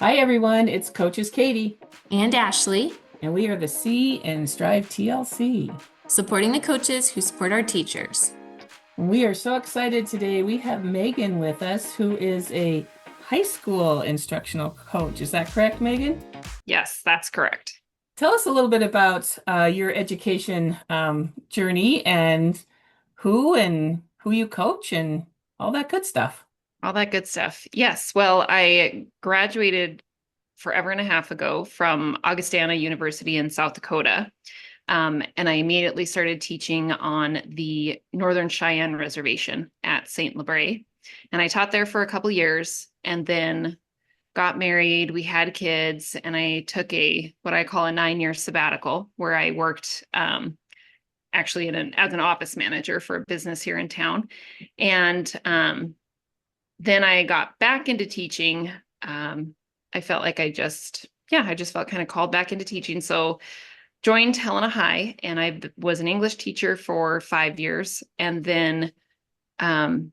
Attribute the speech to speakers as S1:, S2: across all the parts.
S1: Hi, everyone. It's Coaches Katie,
S2: And Ashley,
S1: and we are the C and Strive TLC.
S2: supporting the coaches who support our teachers.
S1: And we are so excited today. We have Megan with us, who is a high school instructional coach. Is that correct, Megan?
S3: Yes, that's correct.
S1: Tell us a little bit about your education journey and who you coach and all that good stuff.
S3: All that good stuff. Yes. Well, I graduated forever and a half ago from Augustana University in South Dakota. And I immediately started teaching on the Northern Cheyenne Reservation at St. Lebre. And I taught there for a couple years and then got married. We had kids, and I took what I call a 9-year sabbatical where I worked actually as an office manager for a business here in town. And then I got back into teaching. I felt like I just felt kind of called back into teaching. So joined Helena High, and I was an English teacher for 5 years, and then kind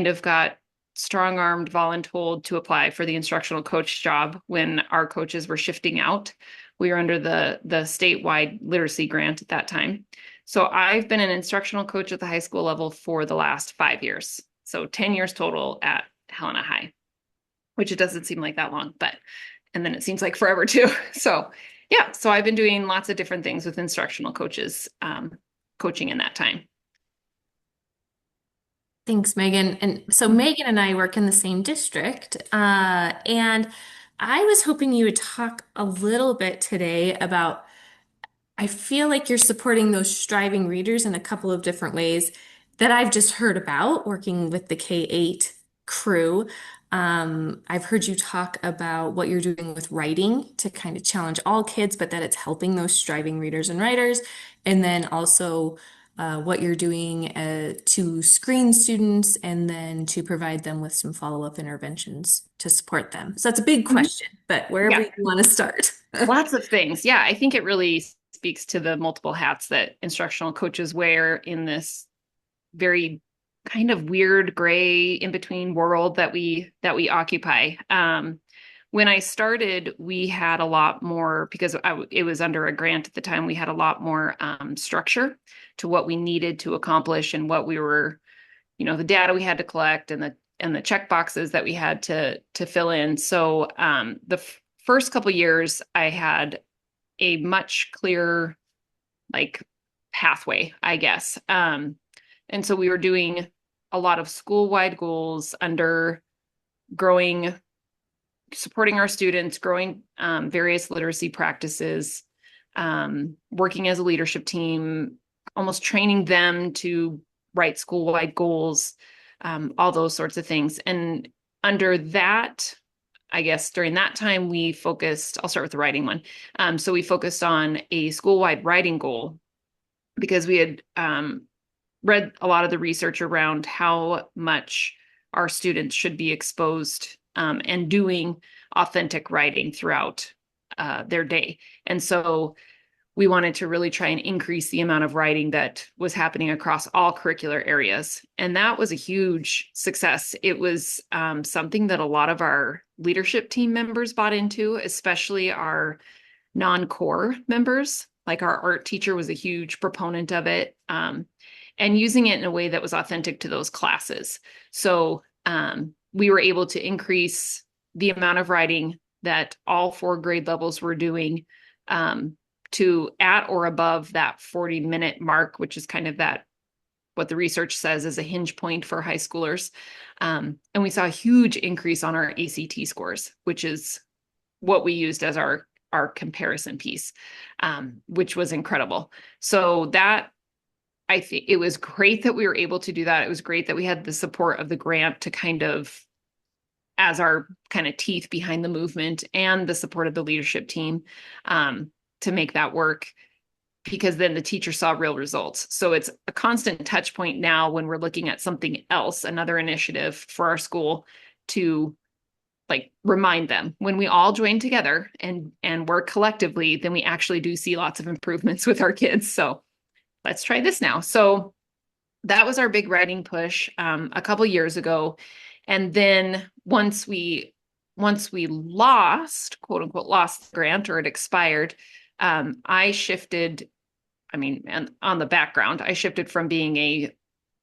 S3: of got strong-armed, voluntold to apply for the instructional coach job when our coaches were shifting out. We were under the statewide literacy grant at that time. So I've been an instructional coach at the high school level for the last 5 years. So 10 years total at Helena High, which it doesn't seem like that long, and then it seems like forever too. So yeah, so I've been doing lots of different things with instructional coaches, coaching in that time.
S2: Thanks, Megan. And so Megan and I work in the same district. And I was hoping you would talk a little bit today about, I feel like you're supporting those striving readers in a couple of different ways that I've just heard about working with the K-8 crew. I've heard you talk about what you're doing with writing to kind of challenge all kids, but that it's helping those striving readers and writers. And then also what you're doing to screen students and then to provide them with some follow-up interventions to support them. So that's a big
S3: Mhm.
S2: question, but wherever
S3: Yeah,
S2: you want to start.
S3: lots of things. Yeah, I think it really speaks to the multiple hats that instructional coaches wear in this very kind of weird gray in between world that we occupy. When I started, we had a lot more because it was under a grant at the time. We had a lot more structure to what we needed to accomplish and what we were, the data we had to collect and the check boxes that we had to fill in. So the first couple years, I had a much clearer like pathway, I guess. And so we were doing a lot of school-wide goals under growing, supporting our students, growing various literacy practices, working as a leadership team, almost training them to write school-wide goals, all those sorts of things. And under that, I guess during that time, I'll start with the writing one. So we focused on a school-wide writing goal because we had read a lot of the research around how much our students should be exposed and doing authentic writing throughout their day. And so we wanted to really try and increase the amount of writing that was happening across all curricular areas. And that was a huge success. It was something that a lot of our leadership team members bought into, especially our non-core members. Like our art teacher was a huge proponent of it, and using it in a way that was authentic to those classes. So we were able to increase the amount of writing that all 4 grade levels were doing to at or above that 40-minute mark, which is kind of what the research says is a hinge point for high schoolers. And we saw a huge increase on our ACT scores, which is what we used as our comparison piece, which was incredible. So that, I think it was great that we were able to do that. It was great that we had the support of the grant to kind of as our kind of teeth behind the movement and the support of the leadership team to make that work, because then the teacher saw real results. So it's a constant touch point now when we're looking at something else, another initiative for our school, to like remind them when we all join together and work collectively, then we actually do see lots of improvements with our kids. So let's try this now. So that was our big writing push a couple years ago. And then once we once we lost, quote unquote, lost the grant or it expired, I shifted, I mean, and on the background, I shifted from being a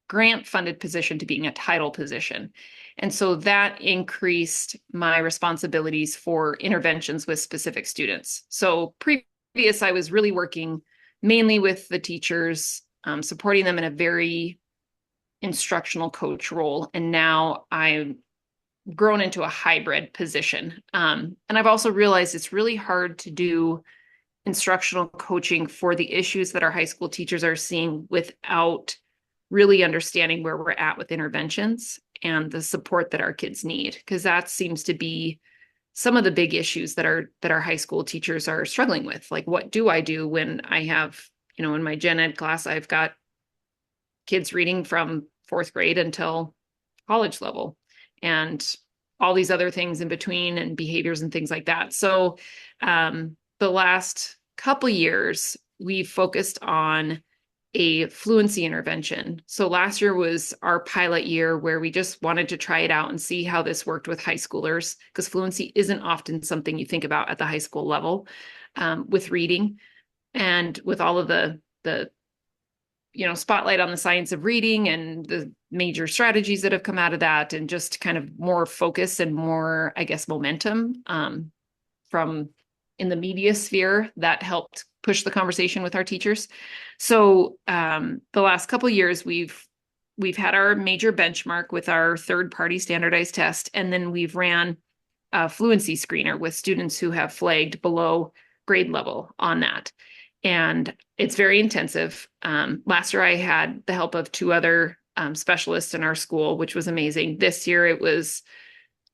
S3: grant funded position to being a title position. And so that increased my responsibilities for interventions with specific students. So previous, I was really working mainly with the teachers, supporting them in a very instructional coach role. And now I'm grown into a hybrid position. And I've also realized it's really hard to do instructional coaching for the issues that our high school teachers are seeing without really understanding where we're at with interventions and the support that our kids need, because that seems to be some of the big issues that our high school teachers are struggling with. Like, what do I do when I have, in my gen ed class, I've got kids reading from fourth grade until college level and all these other things in between and behaviors and things like that. So the last couple years, we've focused on a fluency intervention. So last year was our pilot year where we just wanted to try it out and see how this worked with high schoolers, because fluency isn't often something you think about at the high school level with reading and with all of the spotlight on the science of reading and the major strategies that have come out of that, and just kind of more focus and more, I guess, momentum from in the media sphere that helped push the conversation with our teachers. So the last couple of years, we've had our major benchmark with our third-party standardized test, and then we've ran a fluency screener with students who have flagged below grade level on that. And it's very intensive. Last year, I had the help of two other specialists in our school, which was amazing. This year, it was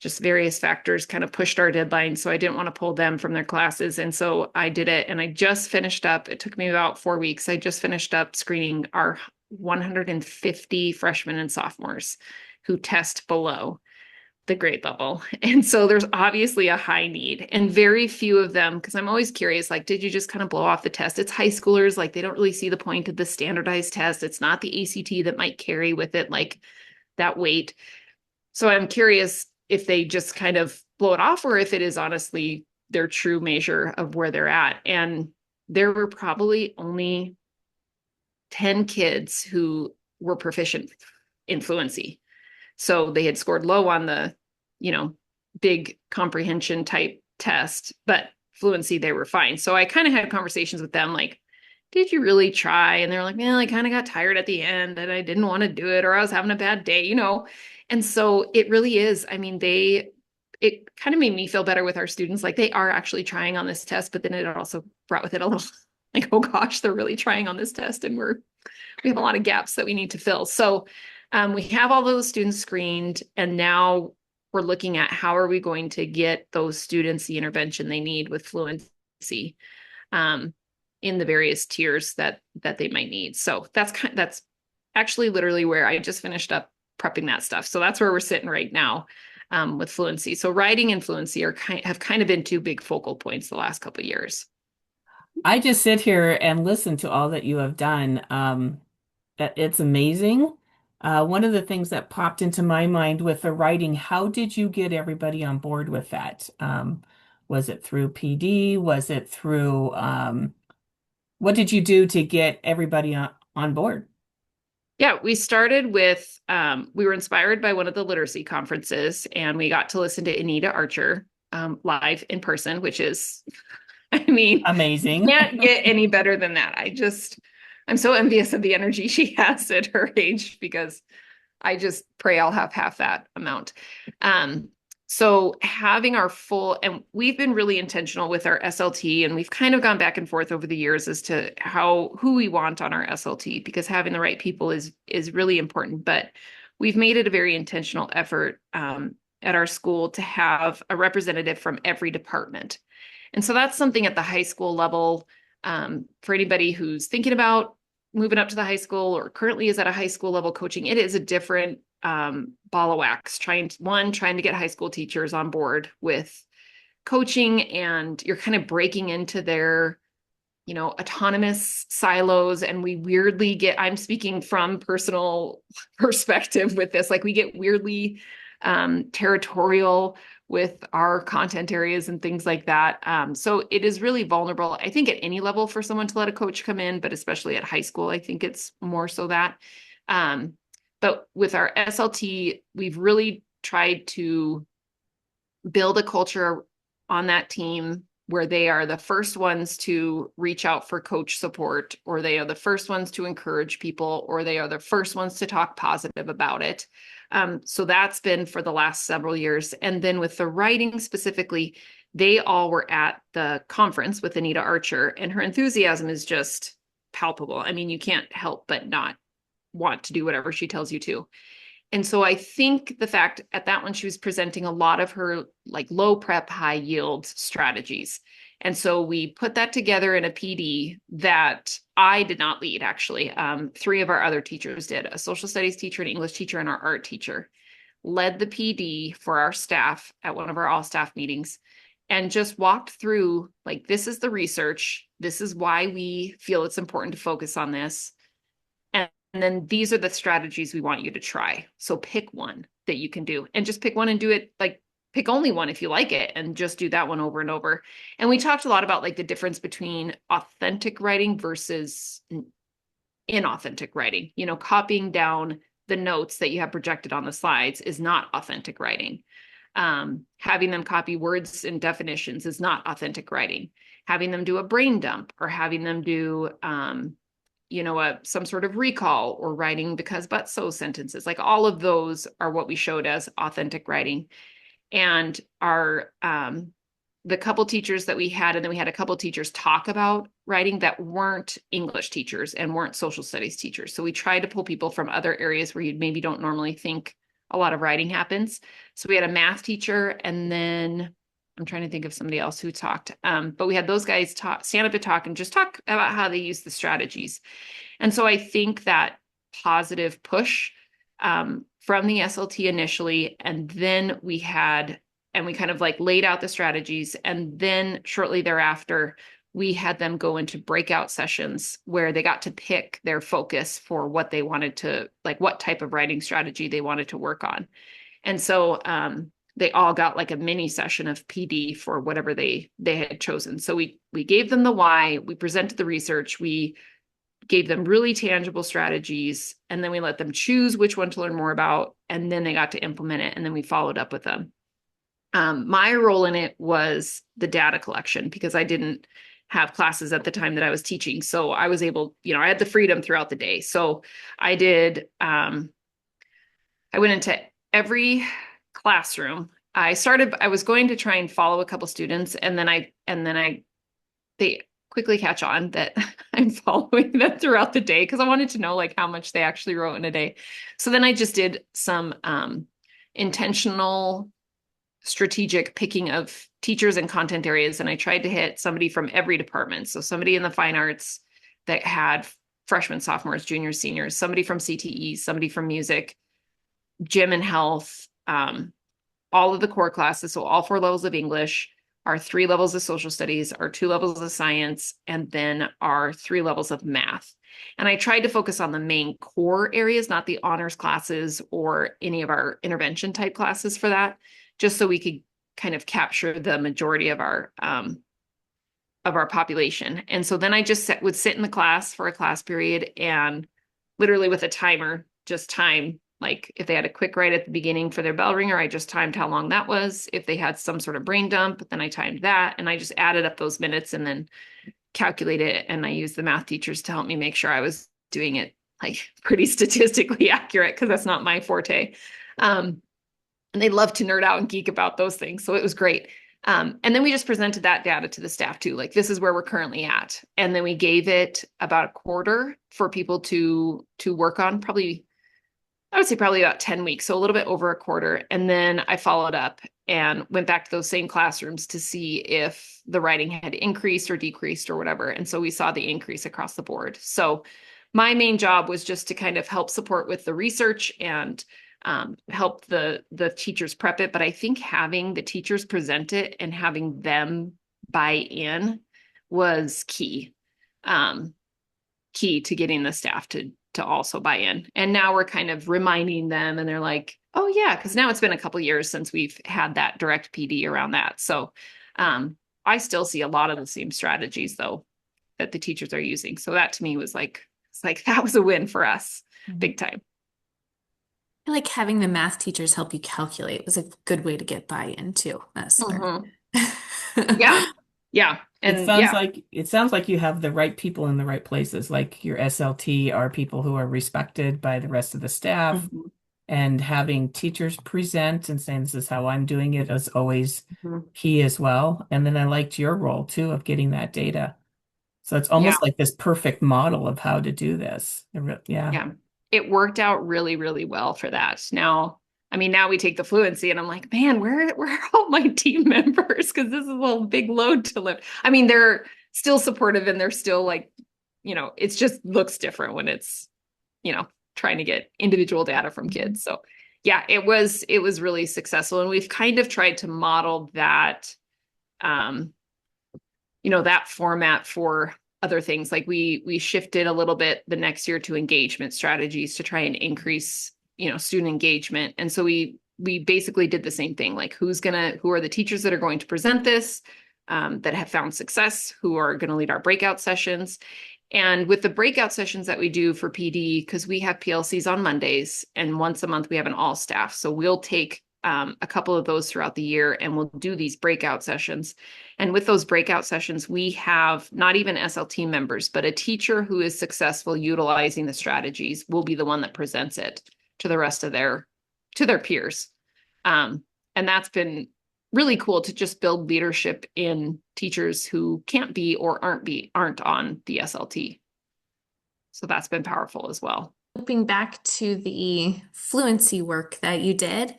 S3: just various factors kind of pushed our deadline. So I didn't want to pull them from their classes. And so I did it. And I just finished up, it took me about 4 weeks. I just finished up screening our 150 freshmen and sophomores who test below the grade level. And so there's obviously a high need, and very few of them, because I'm always curious, like, did you just kind of blow off the test? It's high schoolers, like they don't really see the point of the standardized test. It's not the ACT that might carry with it like that weight. So I'm curious if they just kind of blow it off, or if it is honestly their true measure of where they're at. And there were probably only 10 kids who were proficient in fluency. So they had scored low on the, big comprehension type test, but fluency, they were fine. So I kind of had conversations with them like, did you really try? And they're like, man, I kind of got tired at the end and I didn't want to do it, or I was having a bad day, And so it really is. I mean, it kind of made me feel better with our students. Like, they are actually trying on this test, but then it also brought with it a little like, oh gosh, they're really trying on this test. And we have a lot of gaps that we need to fill. So we have all those students screened, and now we're looking at how are we going to get those students the intervention they need with fluency in the various tiers that they might need. So that's actually literally where I just finished up prepping that stuff. So that's where we're sitting right now with fluency. So writing and fluency have kind of been two big focal points the last couple of years.
S1: I just sit here and listen to all that you have done. It's amazing. One of the things that popped into my mind with the writing, how did you get everybody on board with that? Was it through PD? Was it through, what did you do to get everybody on board?
S3: Yeah, we started with, we were inspired by one of the literacy conferences, and we got to listen to Anita Archer live in person, which is, I mean,
S1: Amazing.
S3: can't get any better than that. I'm so envious of the energy she has at her age, because I just pray I'll have half that amount. So having our full, and we've been really intentional with our SLT, and we've kind of gone back and forth over the years as to who we want on our SLT, because having the right people is really important. But we've made it a very intentional effort at our school to have a representative from every department. And so that's something at the high school level for anybody who's thinking about moving up to the high school or currently is at a high school level coaching. It is a different ball of wax trying to get high school teachers on board with coaching, and you're kind of breaking into their autonomous silos. And we weirdly I'm speaking from personal perspective with this, like we get weirdly territorial with our content areas and things like that. So it is really vulnerable, I think, at any level for someone to let a coach come in, but especially at high school, I think it's more so that. Um, but with our SLT, we've really tried to build a culture on that team where they are the first ones to reach out for coach support, or they are the first ones to encourage people, or they are the first ones to talk positive about it. So that's been for the last several years. And then with the writing specifically, they all were at the conference with Anita Archer, and her enthusiasm is just palpable. I mean, you can't help but not want to do whatever she tells you to. And so I think the fact at that one, she was presenting a lot of her like low prep, high yield strategies. And so we put that together in a PD that I did not lead, actually. Three of our other teachers did. A social studies teacher, an English teacher, and our art teacher led the PD for our staff at one of our all staff meetings and just walked through like, this is the research. This is why we feel it's important to focus on this. And then these are the strategies we want you to try. So pick one that you can do and just pick one and do it, like pick only one if you like it and just do that one over and over. And we talked a lot about like the difference between authentic writing versus inauthentic writing. You know, copying down the notes that you have projected on the slides is not authentic writing. Having them copy words and definitions is not authentic writing. Having them do a brain dump or having them do some sort of recall or writing because but so sentences, like all of those are what we showed as authentic writing. And our the couple teachers that we had, and then we had a couple teachers talk about writing that weren't English teachers and weren't social studies teachers. So we tried to pull people from other areas where you maybe don't normally think a lot of writing happens. So we had a math teacher, and then I'm trying to think of somebody else who talked. But we had those guys stand up to talk and just talk about how they use the strategies. And so I think that positive push from the SLT initially, and then we kind of like laid out the strategies. And then shortly thereafter, we had them go into breakout sessions where they got to pick their focus for what they wanted to, like what type of writing strategy they wanted to work on. And so they all got like a mini session of PD for whatever they had chosen. So we gave them the why, we presented the research, we gave them really tangible strategies, and then we let them choose which one to learn more about, and then they got to implement it, and then we followed up with them. My role in it was the data collection because I didn't have classes at the time that I was teaching. So I was able, I had the freedom throughout the day. So I did, I went into every classroom. I was going to try and follow a couple students, and then they quickly catch on that I'm following them throughout the day because I wanted to know like how much they actually wrote in a day. So then I just did some intentional strategic picking of teachers and content areas, and I tried to hit somebody from every department. So somebody in the fine arts that had freshmen, sophomores, juniors, seniors, somebody from CTE, somebody from music, gym and health, all of the core classes, so all 4 levels of English, our 3 levels of social studies, our 2 levels of science, and then our 3 levels of math. And I tried to focus on the main core areas, not the honors classes or any of our intervention type classes for that, just so we could kind of capture the majority of our population. And so then I just would sit in the class for a class period and literally with a timer, just time. Like if they had a quick write at the beginning for their bell ringer, I just timed how long that was. If they had some sort of brain dump, then I timed that. And I just added up those minutes and then calculated it. And I used the math teachers to help me make sure I was doing it like pretty statistically accurate because that's not my forte. And they love to nerd out and geek about those things. So it was great. And then we just presented that data to the staff too. Like this is where we're currently at. And then we gave it about a quarter for people to work on, I would say probably about 10 weeks, so a little bit over a quarter. And then I followed up and went back to those same classrooms to see if the writing had increased or decreased or whatever. And so we saw the increase across the board. So my main job was just to kind of help support with the research and help the teachers prep it. But I think having the teachers present it and having them buy in was key to getting the staff to also buy in. And now we're kind of reminding them and they're like, oh yeah, because now it's been a couple years since we've had that direct PD around that. So I still see a lot of the same strategies though that the teachers are using. So that to me was like, it's like that was a win for us, big time.
S2: I like having the math teachers help you calculate was a good way to get buy-in too. That's smart.
S3: Mhm. Yeah. Yeah. And yeah.
S1: It sounds like you have the right people in the right places. Like your SLT are people who are respected by the rest of the staff,
S3: Mhm.
S1: and having teachers present and saying this is how I'm doing it is always
S3: Mhm.
S1: key as well. And then I liked your role too of getting that data. So it's
S3: Yeah.
S1: almost like this perfect model of how to do this. Yeah.
S3: Yeah. It worked out really, really well for that. Now, I mean, now we take the fluency and I'm like, man, where are all my team members? Because this is a little big load to lift. I mean, they're still supportive and they're still like, it's just looks different when it's, trying to get individual data from kids. So yeah, it was really successful. And we've kind of tried to model that, um, that format for other things. Like we shifted a little bit the next year to engagement strategies to try and increase, student engagement. And so we basically did the same thing. Like who are the teachers that are going to present this, that have found success, who are going to lead our breakout sessions. And with the breakout sessions that we do for PD, because we have PLCs on Mondays and once a month we have an all staff. So we'll take a couple of those throughout the year and we'll do these breakout sessions. And with those breakout sessions, we have not even SLT members, but a teacher who is successful utilizing the strategies will be the one that presents it to the rest of their peers. And that's been really cool to just build leadership in teachers who can't be or aren't on the SLT. So that's been powerful as well.
S2: Looping back to the fluency work that you did,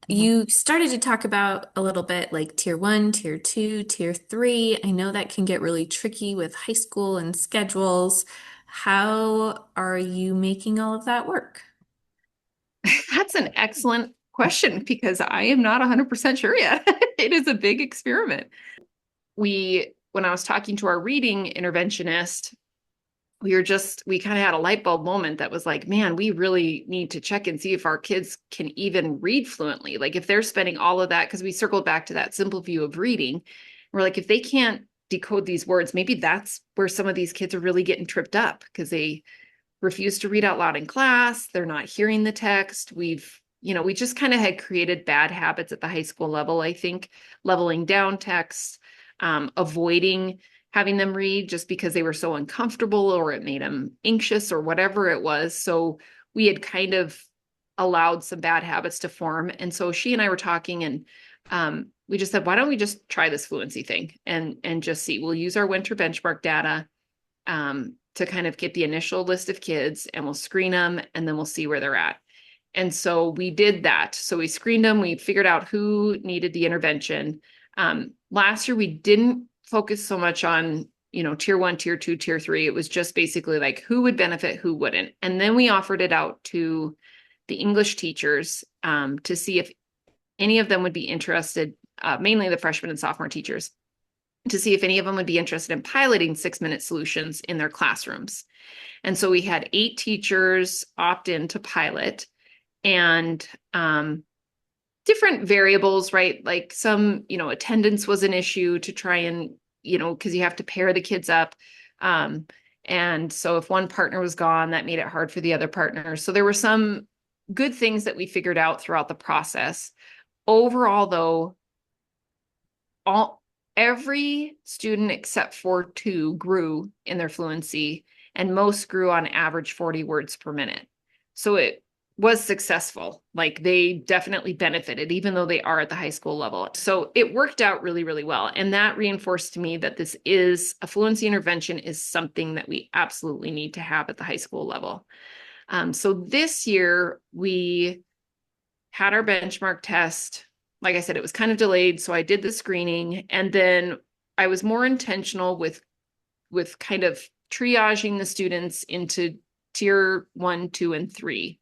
S1: Mhm.
S2: you started to talk about a little bit like tier one, tier two, tier three. I know that can get really tricky with high school and schedules. How are you making all of that work?
S3: That's an excellent question because I am not 100% sure yet. It is a big experiment. When I was talking to our reading interventionist, we kind of had a light bulb moment that was like, man, we really need to check and see if our kids can even read fluently. Like if they're spending all of that, because we circled back to that simple view of reading, we're like, if they can't decode these words, maybe that's where some of these kids are really getting tripped up because they refuse to read out loud in class. They're not hearing the text. We just kind of had created bad habits at the high school level, I think, leveling down text, avoiding having them read just because they were so uncomfortable or it made them anxious or whatever it was. So we had kind of allowed some bad habits to form. And so she and I were talking and we just said, why don't we just try this fluency thing and just see? We'll use our winter benchmark data to kind of get the initial list of kids and we'll screen them and then we'll see where they're at. And so we did that. So we screened them, we figured out who needed the intervention. Last year, we didn't focus so much on, tier one, tier two, tier three. It was just basically like who would benefit, who wouldn't. And then we offered it out to the English teachers to see if any of them would be interested, mainly the freshman and sophomore teachers, to see if any of them would be interested in piloting 6-minute solutions in their classrooms. And so we had 8 teachers opt in to pilot and different variables, right? Like some, attendance was an issue to try and, because you have to pair the kids up. And so if one partner was gone, that made it hard for the other partner. So there were some good things that we figured out throughout the process. Overall, though, every student except for 2 grew in their fluency, and most grew on average 40 words per minute. So it was successful. Like they definitely benefited, even though they are at the high school level. So it worked out really, really well. And that reinforced to me that this is a fluency intervention is something that we absolutely need to have at the high school level. So this year we had our benchmark test. Like I said, it was kind of delayed. So I did the screening and then I was more intentional with kind of triaging the students into tier 1, 2, and 3.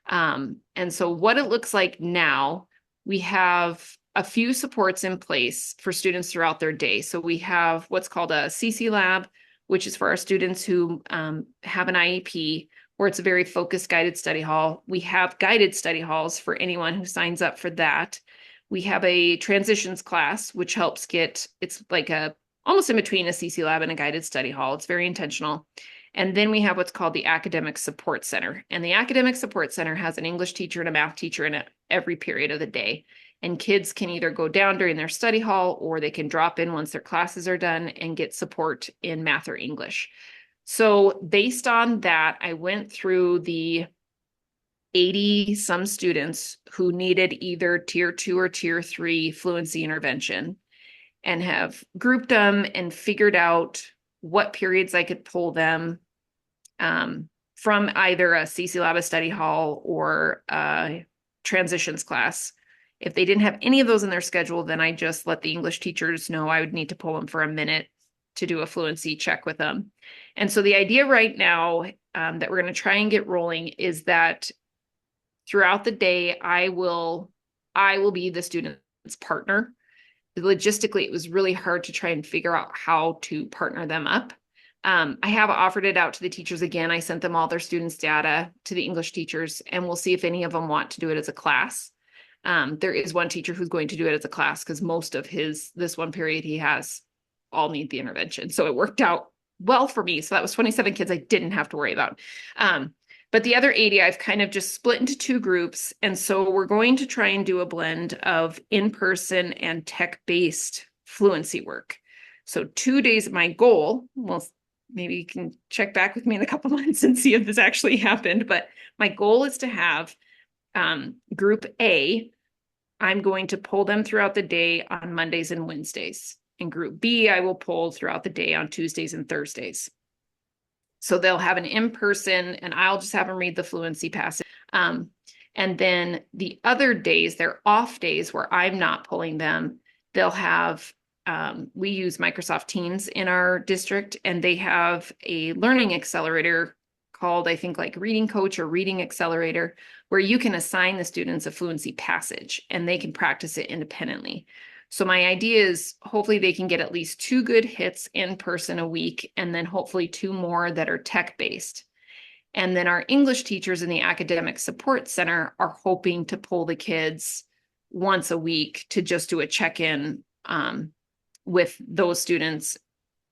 S3: And so what it looks like now, we have a few supports in place for students throughout their day. So we have what's called a CC lab, which is for our students who have an IEP. or it's a very focused guided study hall. We have guided study halls for anyone who signs up for that. We have a transitions class, which helps it's like almost in between a CC lab and a guided study hall. It's very intentional. And then we have what's called the Academic Support Center. And the Academic Support Center has an English teacher and a math teacher in it every period of the day. And kids can either go down during their study hall or they can drop in once their classes are done and get support in math or English. So based on that, I went through the 80 some students who needed either tier 2 or tier 3 fluency intervention and have grouped them and figured out what periods I could pull them from either a CC Lab, a study hall, or a transitions class. If they didn't have any of those in their schedule, then I just let the English teachers know I would need to pull them for a minute to do a fluency check with them. And so the idea right now that we're going to try and get rolling is that throughout the day, I will be the student's partner. Logistically, it was really hard to try and figure out how to partner them up. I have offered it out to the teachers again. I sent them all their students' data to the English teachers, and we'll see if any of them want to do it as a class. There is one teacher who's going to do it as a class because most of this one period he has all need the intervention. So it worked out well for me. So that was 27 kids I didn't have to worry about. But the other 80, I've kind of just split into two groups. And so we're going to try and do a blend of in-person and tech-based fluency work. So 2 days, my goal, well, maybe you can check back with me in a couple months and see if this actually happened. But my goal is to have group A, I'm going to pull them throughout the day on Mondays and Wednesdays. And group B, I will pull throughout the day on Tuesdays and Thursdays. So they'll have an in-person and I'll just have them read the fluency passage. And then the other days, they're off days where I'm not pulling them. They'll have, we use Microsoft Teams in our district, and they have a learning accelerator called, I think, like Reading Coach or Reading Accelerator, where you can assign the students a fluency passage and they can practice it independently. So my idea is hopefully they can get at least 2 good hits in person a week, and then hopefully 2 more that are tech-based. And then our English teachers in the Academic Support Center are hoping to pull the kids once a week to just do a check-in with those students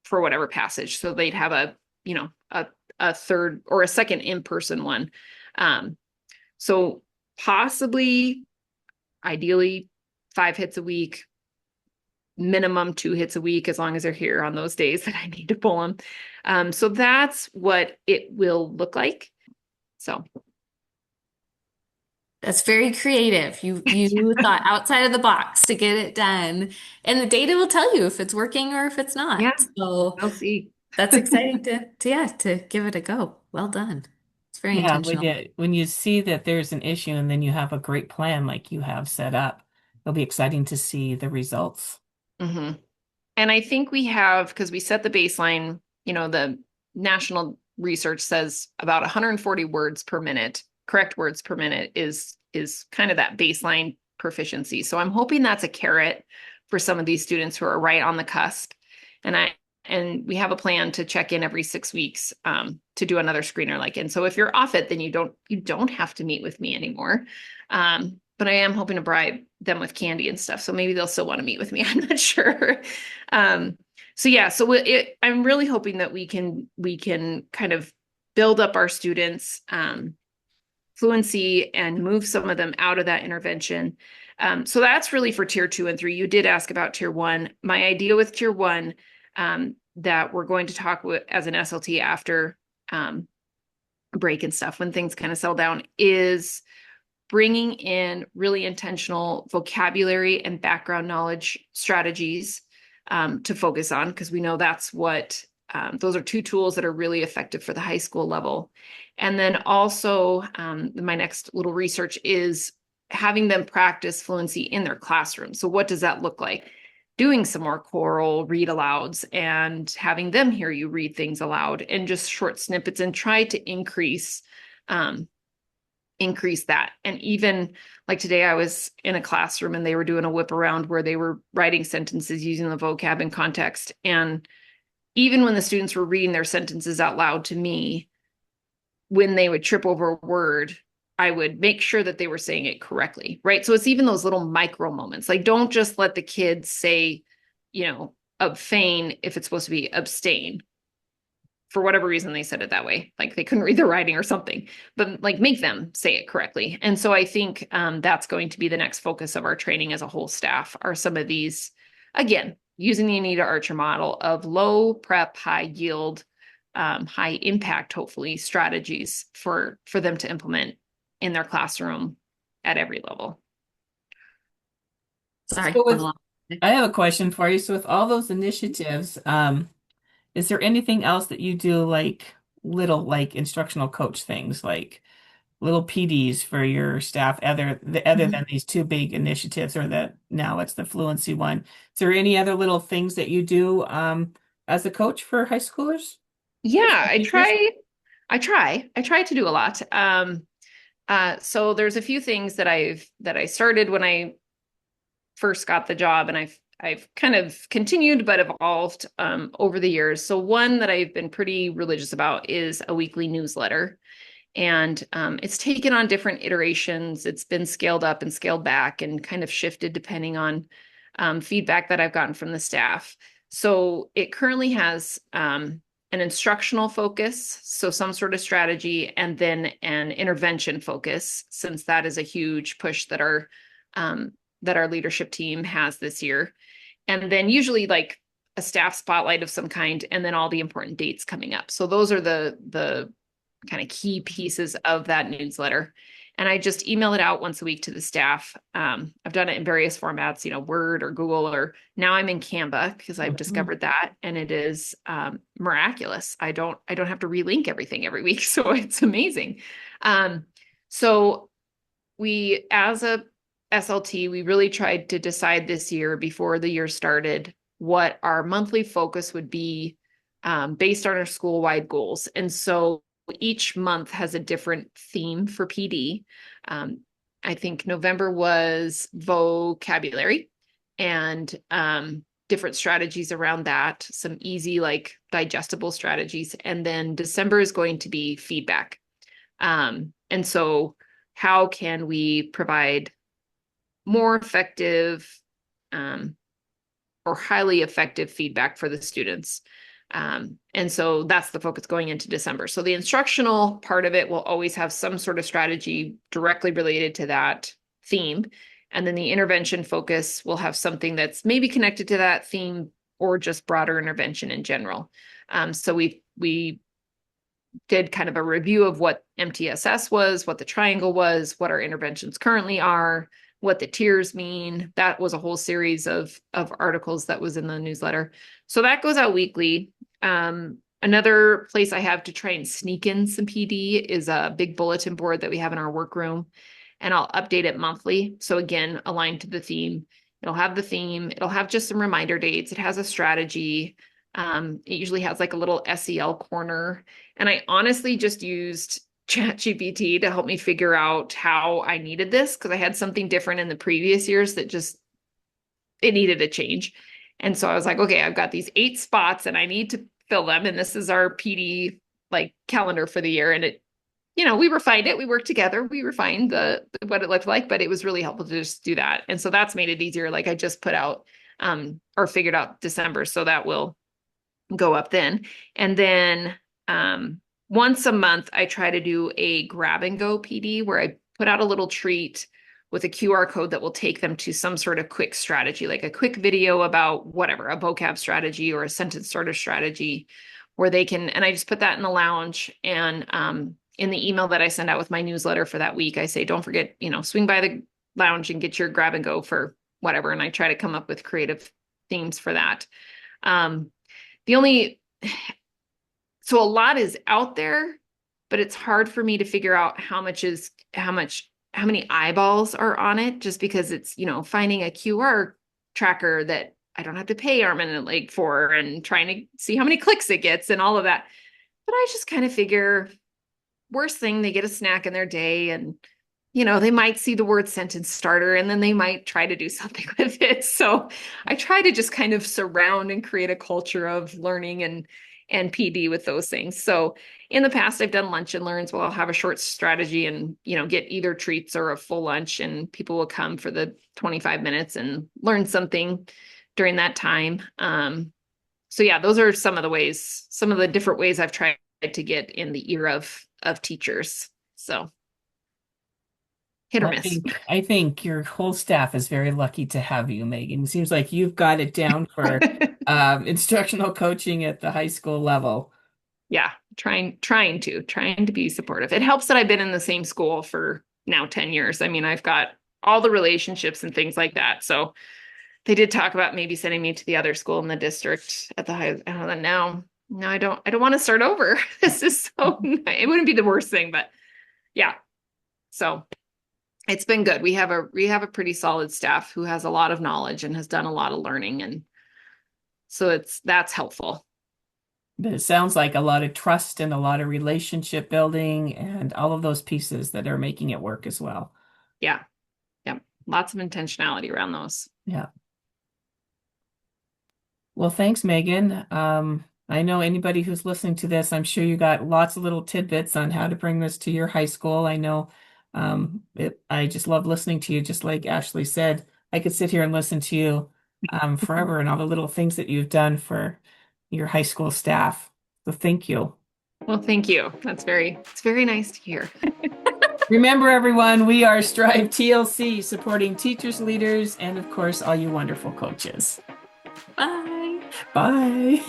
S3: for whatever passage. So they'd have a third or a second in-person one. So possibly, ideally, 5 hits a week, minimum 2 hits a week, as long as they're here on those days that I need to pull them. So that's what it will look like. So
S2: That's very creative. You thought outside of the box to get it done. And the data will tell you if it's working or if it's
S3: yeah,
S2: not. So
S3: we'll see.
S2: that's exciting to give it a go. Well done. It's very
S1: Yeah,
S2: intentional.
S1: when you see that there's an issue and then you have a great plan like you have set up, it'll be exciting to see the results.
S3: Mm-hmm. And I think we have, because we set the baseline, the national research says about 140 words per minute, correct words per minute is kind of that baseline proficiency. So I'm hoping that's a carrot for some of these students who are right on the cusp. And we have a plan to check in every 6 weeks to do another screener and so if you're off it, then you don't have to meet with me anymore. But I am hoping to bribe them with candy and stuff. So maybe they'll still want to meet with me. I'm not sure. So yeah, I'm really hoping that we can kind of build up our students' fluency and move some of them out of that intervention. So that's really for tier 2 and 3. You did ask about tier 1. My idea with tier 1 that we're going to talk with as an SLT after break and stuff, when things kind of settle down, is bringing in really intentional vocabulary and background knowledge strategies to focus on, because we know that's what those are 2 tools that are really effective for the high school level. And then also my next little research is having them practice fluency in their classroom. So what does that look like? Doing some more choral read alouds and having them hear you read things aloud and just short snippets, and try to increase that. And even like today, I was in a classroom and they were doing a whip around where they were writing sentences using the vocab in context. And even when the students were reading their sentences out loud to me, when they would trip over a word, I would make sure that they were saying it correctly, right? So it's even those little micro moments. Like, don't just let the kids say, abstain if it's supposed to be abstain. For whatever reason, they said it that way. Like they couldn't read the writing or something, but like make them say it correctly. And so I think that's going to be the next focus of our training as a whole staff are some of these, again, using the Anita Archer model of low prep, high yield, high impact, hopefully, strategies for them to implement in their classroom at every level.
S2: Sorry,
S1: So
S2: I'm
S1: with,
S2: a
S1: I have a question for you. So with all those initiatives, is there anything else that you do like little like instructional coach things like little PDs for your staff other
S2: Mhm.
S1: than these two big initiatives or that now it's the fluency one? Is there any other little things that you do as a coach for high schoolers or
S3: Yeah,
S1: school teachers?
S3: I try to do a lot. So there's a few things that I started when I first got the job, and I've kind of continued but evolved over the years. So one that I've been pretty religious about is a weekly newsletter, and it's taken on different iterations. It's been scaled up and scaled back, and kind of shifted depending on feedback that I've gotten from the staff. So it currently has an instructional focus, so some sort of strategy, and then an intervention focus, since that is a huge push that our leadership team has this year. And then usually like a staff spotlight of some kind, and then all the important dates coming up. So those are the kind of key pieces of that newsletter. And I just email it out once a week to the staff. I've done it in various formats, Word or Google, or now I'm in Canva because I've
S1: Mhm.
S3: discovered that, and it is miraculous. I don't have to relink everything every week, so it's amazing. So we, as a SLT, we really tried to decide this year before the year started what our monthly focus would be based on our school-wide goals. And so each month has a different theme for PD. Um, I think November was vocabulary and different strategies around that, some easy, like digestible strategies. And then December is going to be feedback. And so how can we provide more effective um, or highly effective feedback for the students? And so that's the focus going into December. So the instructional part of it will always have some sort of strategy directly related to that theme. And then the intervention focus will have something that's maybe connected to that theme or just broader intervention in general. So we did kind of a review of what MTSS was, what the triangle was, what our interventions currently are, what the tiers mean. That was a whole series of articles that was in the newsletter. So that goes out weekly. Another place I have to try and sneak in some PD is a big bulletin board that we have in our workroom, and I'll update it monthly. So again, aligned to the theme. It'll have the theme. It'll have just some reminder dates. It has a strategy. It usually has like a little SEL corner. And I honestly just used ChatGPT to help me figure out how I needed this, because I had something different in the previous years that just, it needed a change. And so I was like, okay, I've got these 8 spots and I need to fill them. And this is our PD like calendar for the year. And it, we refined it. We worked together. We refined what it looked like, but it was really helpful to just do that. And so that's made it easier. Like I just put out or figured out December. So that will go up then. And then once a month, I try to do a grab and go PD where I put out a little treat with a QR code that will take them to some sort of quick strategy, like a quick video about whatever, a vocab strategy or a sentence starter strategy, where they can, and I just put that in the lounge. And in the email that I send out with my newsletter for that week, I say, don't forget, swing by the lounge and get your grab and go for whatever. And I try to come up with creative themes for that. The only, so a lot is out there, but it's hard for me to figure out how many eyeballs are on it, just because it's, finding a QR tracker that I don't have to pay arm and a leg for, and trying to see how many clicks it gets and all of that. But I just kind of figure, worst thing, they get a snack in their day, and they might see the word sentence starter and then they might try to do something with it. So I try to just kind of surround and create a culture of learning and PD with those things. So in the past, I've done lunch and learns where I'll have a short strategy and, get either treats or a full lunch, and people will come for the 25 minutes and learn something during that time. So yeah, those are some of the different ways I've tried to get in the ear of teachers. So hit or
S1: Well,
S3: miss.
S1: I think your whole staff is very lucky to have you, Megan. It seems like you've got it down for instructional coaching at the high school level.
S3: Yeah, trying to be supportive. It helps that I've been in the same school for now 10 years. I mean, I've got all the relationships and things like that. So they did talk about maybe sending me to the other school in the district at the high. I don't know. No, I don't want to start over. This is so it wouldn't be the worst thing, but yeah. So it's been good. We have a pretty solid staff who has a lot of knowledge and has done a lot of learning, and so that's helpful.
S1: But it sounds like a lot of trust and a lot of relationship building and all of those pieces that are making it work as well.
S3: Yeah. Yeah. Lots of intentionality around those.
S1: Yeah. Well, thanks, Megan. I know anybody who's listening to this, I'm sure you got lots of little tidbits on how to bring this to your high school. I know I just love listening to you. Just like Ashley said, I could sit here and listen to you forever and all the little things that you've done for your high school staff. So thank you.
S3: Well, thank you. It's very nice to hear.
S1: Remember, everyone, we are Strive TLC, supporting teachers, leaders, and of course, all you wonderful coaches.
S2: Bye.
S1: Bye.